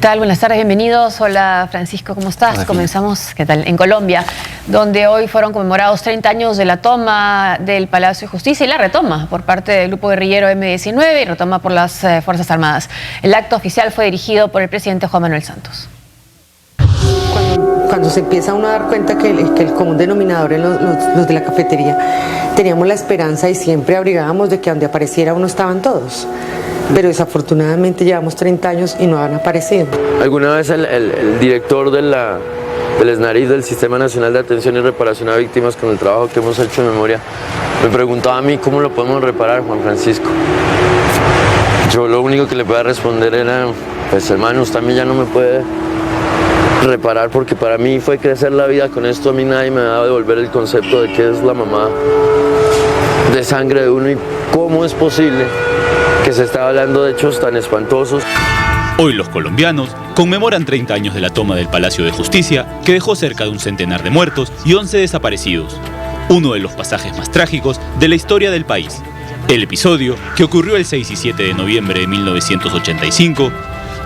tal? Buenas tardes, bienvenidos. Hola Francisco, ¿cómo estás? Hola. Comenzamos, ¿qué tal? En Colombia, donde hoy fueron conmemorados 30 años de la toma del Palacio de Justicia y la retoma por parte del grupo guerrillero M-19 y retoma por las Fuerzas Armadas. El acto oficial fue dirigido por el presidente Juan Manuel Santos. Cuando se empieza uno a dar cuenta que el común denominador en los de la cafetería, teníamos la esperanza y siempre abrigábamos de que donde apareciera uno estaban todos. Pero desafortunadamente llevamos 30 años y no han aparecido. Alguna vez el director del SNARIF, del Sistema Nacional de Atención y Reparación a Víctimas, con el trabajo que hemos hecho en memoria, me preguntaba a mí cómo lo podemos reparar, Juan Francisco. Yo lo único que le podía responder era, pues hermano, usted a mí ya no me puede reparar porque para mí fue crecer la vida con esto. A mí nadie me va a devolver el concepto de qué es la mamá de sangre de uno y cómo es posible que se está hablando de hechos tan espantosos. Hoy los colombianos conmemoran 30 años de la toma del Palacio de Justicia, que dejó cerca de un centenar de muertos y 11 desaparecidos. Uno de los pasajes más trágicos de la historia del país. El episodio, que ocurrió el 6 y 7 de noviembre de 1985,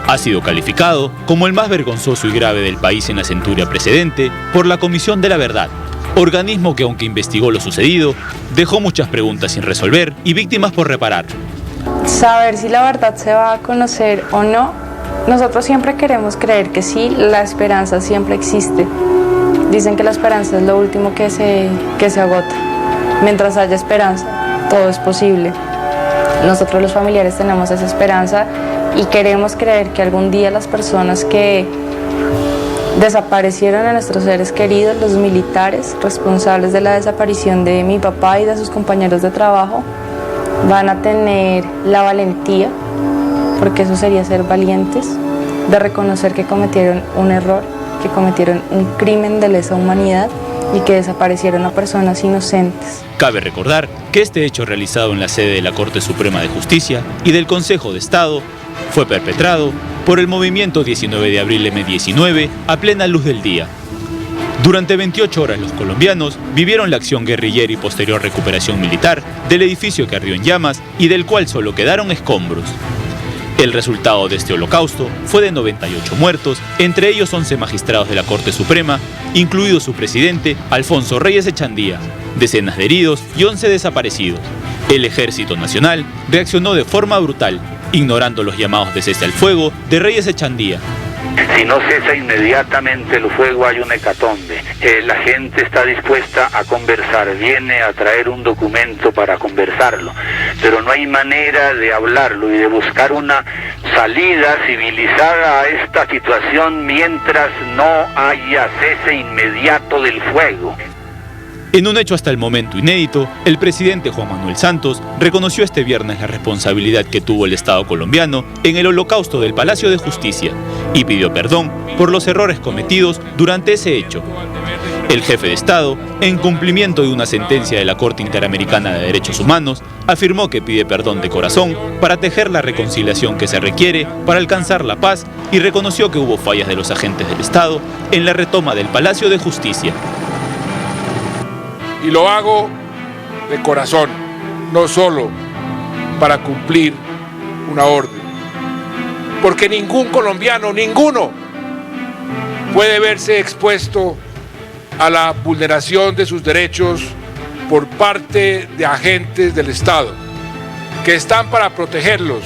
ha sido calificado como el más vergonzoso y grave del país en la centuria precedente por la Comisión de la Verdad, organismo que, aunque investigó lo sucedido, dejó muchas preguntas sin resolver y víctimas por reparar. Saber si la verdad se va a conocer o no, nosotros siempre queremos creer que sí, la esperanza siempre existe. Dicen que la esperanza es lo último que se agota. Mientras haya esperanza, todo es posible. Nosotros los familiares tenemos esa esperanza y queremos creer que algún día las personas que desaparecieron a nuestros seres queridos, los militares responsables de la desaparición de mi papá y de sus compañeros de trabajo, van a tener la valentía, porque eso sería ser valientes, de reconocer que cometieron un error, que cometieron un crimen de lesa humanidad y que desaparecieron a personas inocentes. Cabe recordar que este hecho realizado en la sede de la Corte Suprema de Justicia y del Consejo de Estado fue perpetrado por el movimiento 19 de abril M-19 a plena luz del día. Durante 28 horas los colombianos vivieron la acción guerrillera y posterior recuperación militar del edificio que ardió en llamas y del cual solo quedaron escombros. El resultado de este holocausto fue de 98 muertos, entre ellos 11 magistrados de la Corte Suprema, incluido su presidente, Alfonso Reyes Echandía, decenas de heridos y 11 desaparecidos. El Ejército Nacional reaccionó de forma brutal, ignorando los llamados de cese al fuego de Reyes Echandía. Si no cesa inmediatamente el fuego, hay una hecatombe. La gente está dispuesta a conversar, viene a traer un documento para conversarlo, pero no hay manera de hablarlo y de buscar una salida civilizada a esta situación mientras no haya cese inmediato del fuego. En un hecho hasta el momento inédito, el presidente Juan Manuel Santos reconoció este viernes la responsabilidad que tuvo el Estado colombiano en el holocausto del Palacio de Justicia y pidió perdón por los errores cometidos durante ese hecho. El jefe de Estado, en cumplimiento de una sentencia de la Corte Interamericana de Derechos Humanos, afirmó que pide perdón de corazón para tejer la reconciliación que se requiere para alcanzar la paz y reconoció que hubo fallas de los agentes del Estado en la retoma del Palacio de Justicia. Y lo hago de corazón, no solo para cumplir una orden. Porque ningún colombiano, ninguno, puede verse expuesto a la vulneración de sus derechos por parte de agentes del Estado, que están para protegerlos,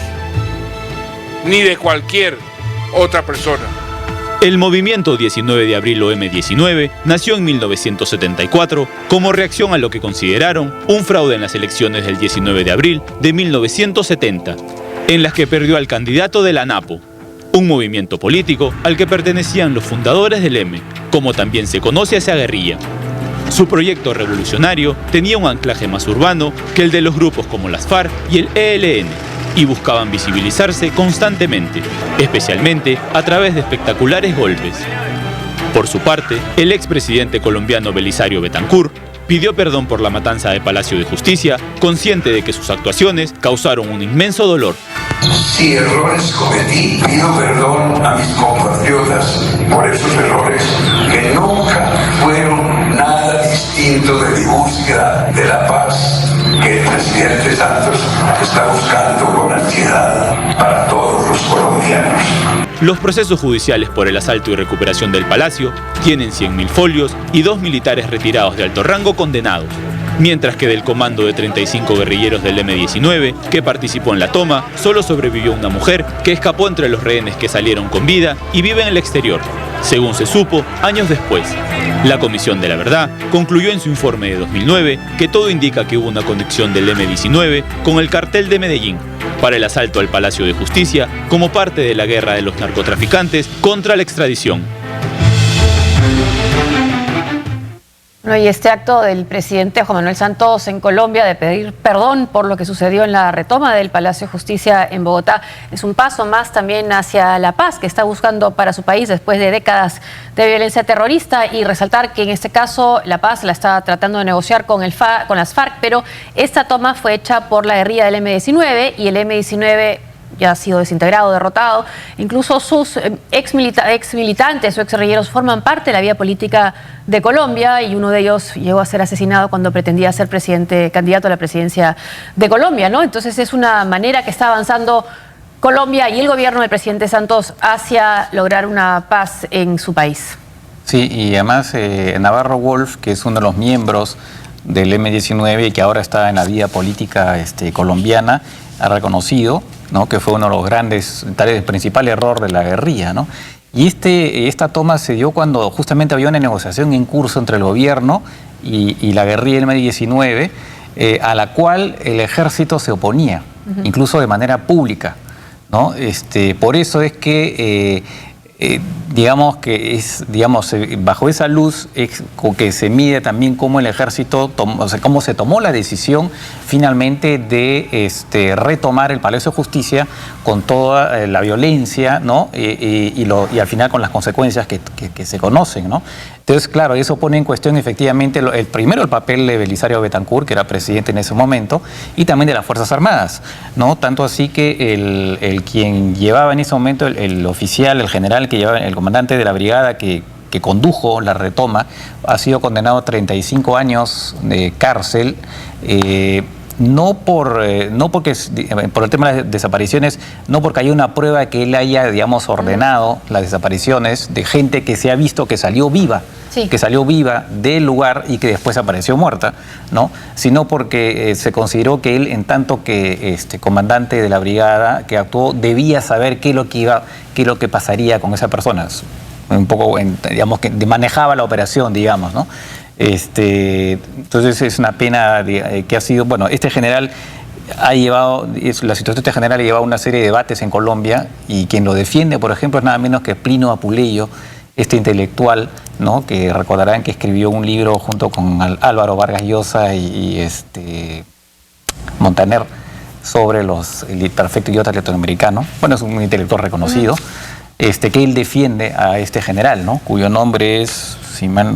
ni de cualquier otra persona. El movimiento 19 de abril o M-19 nació en 1974 como reacción a lo que consideraron un fraude en las elecciones del 19 de abril de 1970, en las que perdió al candidato de la ANAPO, un movimiento político al que pertenecían los fundadores del M, como también se conoce a esa guerrilla. Su proyecto revolucionario tenía un anclaje más urbano que el de los grupos como las FARC y el ELN, y buscaban visibilizarse constantemente, especialmente a través de espectaculares golpes. Por su parte, el expresidente colombiano Belisario Betancur pidió perdón por la matanza de Palacio de Justicia, consciente de que sus actuaciones causaron un inmenso dolor. Si errores cometí, pido perdón a mis compatriotas por esos errores que nunca fueron nada distinto de mi búsqueda de la paz que el presidente Santos está buscando con ansiedad para todos los colombianos. Los procesos judiciales por el asalto y recuperación del palacio tienen 100.000 folios y 2 militares retirados de alto rango condenados. Mientras que del comando de 35 guerrilleros del M-19 que participó en la toma, solo sobrevivió una mujer que escapó entre los rehenes que salieron con vida y vive en el exterior, según se supo años después. La Comisión de la Verdad concluyó en su informe de 2009 que todo indica que hubo una conexión del M-19 con el cartel de Medellín para el asalto al Palacio de Justicia como parte de la guerra de los narcotraficantes contra la extradición. Bueno, y este acto del presidente Juan Manuel Santos en Colombia de pedir perdón por lo que sucedió en la retoma del Palacio de Justicia en Bogotá es un paso más también hacia la paz que está buscando para su país después de décadas de violencia terrorista, y resaltar que en este caso la paz la está tratando de negociar con las FARC, pero esta toma fue hecha por la guerrilla del M-19 y el M-19 ya ha sido desintegrado, derrotado. Incluso sus ex militantes o ex guerrilleros forman parte de la vida política de Colombia, y uno de ellos llegó a ser asesinado cuando pretendía ser candidato a la presidencia de Colombia, ¿no? Entonces es una manera que está avanzando Colombia y el gobierno del presidente Santos hacia lograr una paz en su país. Sí, y además Navarro Wolf, que es uno de los miembros del M-19 y que ahora está en la vida política colombiana, ha reconocido, ¿no?, que fue uno de los grandes, tal vez el principal error de la guerrilla, ¿no? Y esta toma se dio cuando justamente había una negociación en curso entre el gobierno y la guerrilla del M-19, a la cual el ejército se oponía, incluso de manera pública, ¿no? Por eso es que digamos que bajo esa luz es que se mide también cómo el ejército, cómo se tomó la decisión finalmente de retomar el Palacio de Justicia con toda la violencia, ¿no? Y al final con las consecuencias que se conocen, ¿no? Entonces, claro, eso pone en cuestión efectivamente primero el papel de Belisario Betancur, que era presidente en ese momento, y también de las Fuerzas Armadas, ¿no? Tanto así que el quien llevaba en ese momento, el oficial, el general que llevaba, el comandante de la brigada que condujo la retoma, ha sido condenado a 35 años de cárcel, no por el tema de las desapariciones, no porque haya una prueba de que él haya, digamos, ordenado las desapariciones de gente que se ha visto que salió viva, del lugar y que después apareció muerta, ¿no? Sino porque se consideró que él, en tanto que comandante de la brigada que actuó, debía saber qué es lo que pasaría con esas personas. Un poco, digamos, que manejaba la operación, digamos, ¿no? Entonces es una pena que ha sido, bueno, este general la situación de este general ha llevado una serie de debates en Colombia, y quien lo defiende, por ejemplo, es nada menos que Plinio Apuleyo, este intelectual, ¿no?, que recordarán que escribió un libro junto con Álvaro Vargas Llosa y Montaner sobre el perfecto idiota latinoamericano. Bueno, es un intelectual reconocido, que él defiende a este general, ¿no?, cuyo nombre es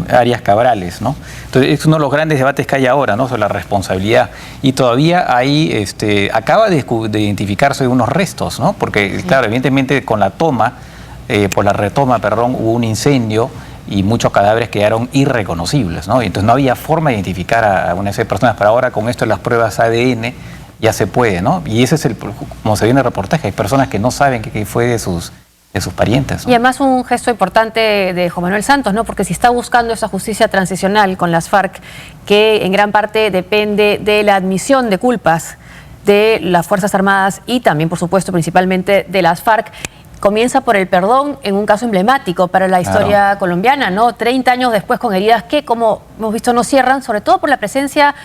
Arias Cabrales, ¿no? Entonces es uno de los grandes debates que hay ahora, ¿no?, sobre la responsabilidad, y todavía ahí acaba de identificarse unos restos, ¿no? Porque claro, evidentemente con la por la retoma, hubo un incendio y muchos cadáveres quedaron irreconocibles, ¿no? Y entonces no había forma de identificar a una serie de personas, pero ahora con esto de las pruebas ADN ya se puede, ¿no? Y ese es como se ve en el reportaje, hay personas que no saben qué fue de sus parientes, ¿no? Y además un gesto importante de Juan Manuel Santos, ¿no? Porque si está buscando esa justicia transicional con las FARC, que en gran parte depende de la admisión de culpas de las Fuerzas Armadas y también, por supuesto, principalmente de las FARC, comienza por el perdón en un caso emblemático para la historia colombiana, ¿no? 30 años después, con heridas que, como hemos visto, no cierran, sobre todo por la presencia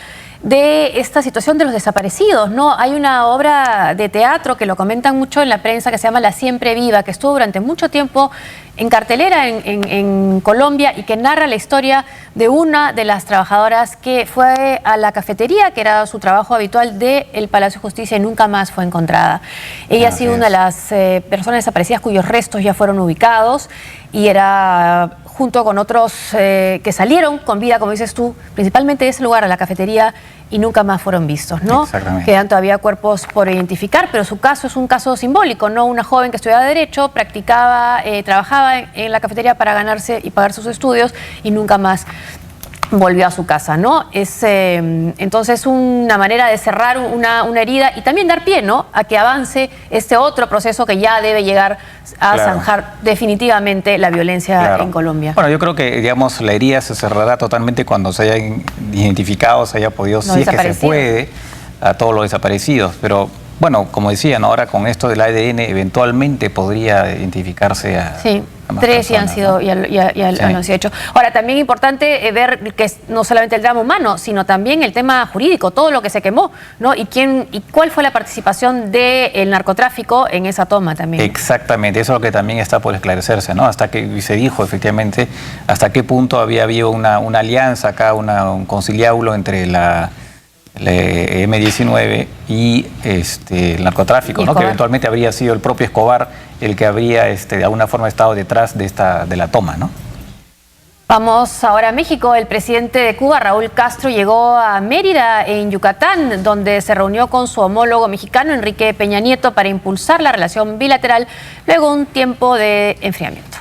de esta situación de los desaparecidos, ¿no? Hay una obra de teatro que lo comentan mucho en la prensa que se llama La Siempre Viva, que estuvo durante mucho tiempo en cartelera en Colombia, y que narra la historia de una de las trabajadoras que fue a la cafetería, que era su trabajo habitual, del Palacio de Justicia, y nunca más fue encontrada. Ella ha sido una de las personas desaparecidas cuyos restos ya fueron ubicados, y era junto con otros que salieron con vida, como dices tú, principalmente de ese lugar, a la cafetería, y nunca más fueron vistos, ¿no? Exactamente. Quedan todavía cuerpos por identificar, pero su caso es un caso simbólico, ¿no? Una joven que estudiaba Derecho, trabajaba en la cafetería para ganarse y pagar sus estudios, y nunca más volvió a su casa, ¿no? Es entonces una manera de cerrar una herida y también dar pie, ¿no?, a que avance este otro proceso que ya debe llegar a zanjar definitivamente la violencia en Colombia. Bueno, yo creo que, digamos, la herida se cerrará totalmente cuando se hayan identificado, se haya podido, si es que se puede, a todos los desaparecidos. Pero, bueno, como decían, ahora con esto del ADN eventualmente podría identificarse a... Sí. Tres ya han sido, ya lo han hecho. Ahora, también importante ver que no solamente el drama humano, sino también el tema jurídico, todo lo que se quemó, ¿no? Y cuál fue la participación del narcotráfico en esa toma también. Exactamente, eso es lo que también está por esclarecerse, ¿no? Hasta que se dijo efectivamente hasta qué punto había habido una alianza acá, un conciliábulo entre la M-19 y el narcotráfico, ¿no? Que eventualmente habría sido el propio Escobar el que habría de alguna forma estado detrás de la toma, ¿no? Vamos ahora a México. El presidente de Cuba, Raúl Castro, llegó a Mérida, en Yucatán, donde se reunió con su homólogo mexicano, Enrique Peña Nieto, para impulsar la relación bilateral luego de un tiempo de enfriamiento.